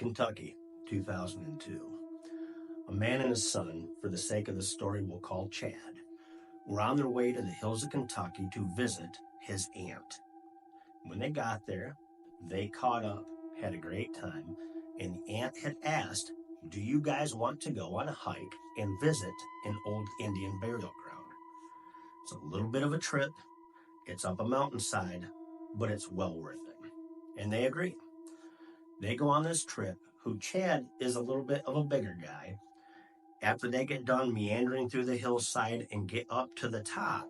Kentucky, 2002. A man and his son, for the sake of the story we'll call Chad, were on their way to the hills of Kentucky to visit his aunt. When they got there, they caught up, had a great time, and the aunt had asked, "Do you guys want to go on a hike and visit an old Indian burial ground?" It's a little bit of a trip, it's up a mountainside, but it's well worth it. And they agree. They go on this trip, who Chad is a little bit of a bigger guy. After they get done meandering through the hillside and get up to the top,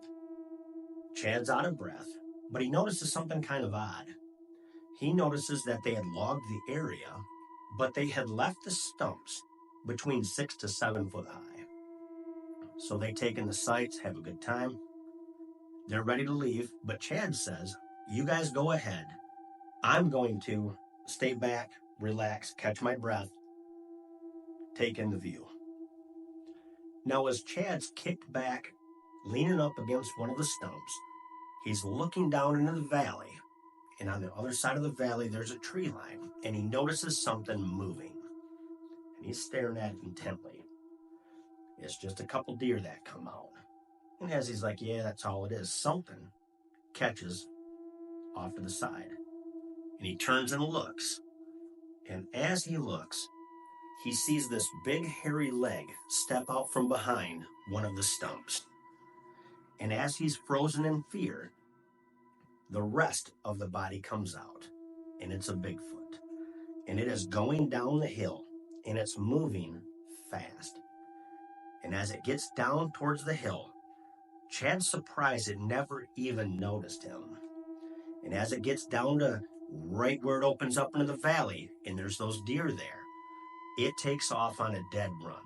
Chad's out of breath, but he notices something kind of odd. He notices that they had logged the area, but they had left the stumps between 6 to 7 foot high. So they take in the sights, have a good time. They're ready to leave, but Chad says, "You guys go ahead. I'm going to stay back, relax, catch my breath, take in the view." Now, as Chad's kicked back, leaning up against one of the stumps, he's looking down into the valley, and on the other side of the valley, there's a tree line, and he notices something moving, and he's staring at it intently. It's just a couple deer that come out. And as he's like, yeah, that's all it is, something catches off to the side. And he turns and looks, and as he looks, he sees this big hairy leg step out from behind one of the stumps. And as he's frozen in fear, the rest of the body comes out, and it's a Bigfoot. And it is going down the hill, and it's moving fast. And as it gets down towards the hill, Chad's surprised it never even noticed him. And as it gets down to right where it opens up into the valley, and there's those deer there, it takes off on a dead run.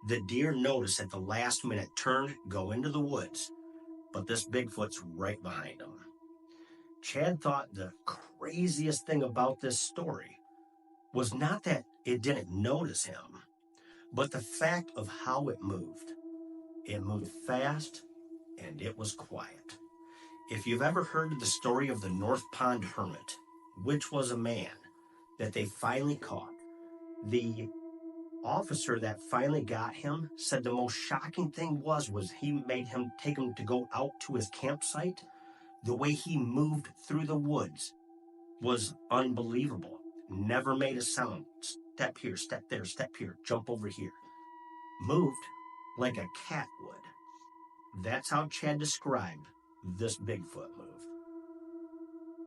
The deer notice at the last minute turn, go into the woods, but this Bigfoot's right behind him. Chad thought the craziest thing about this story was not that it didn't notice him, but the fact of how it moved. It moved fast, and it was quiet. If you've ever heard of the story of the North Pond Hermit, which was a man that they finally caught, the officer that finally got him said the most shocking thing was he made him take him to go out to his campsite. The way he moved through the woods was unbelievable. Never made a sound. Step here, step there, step here, jump over here. Moved like a cat would. That's how Chad described this Bigfoot move.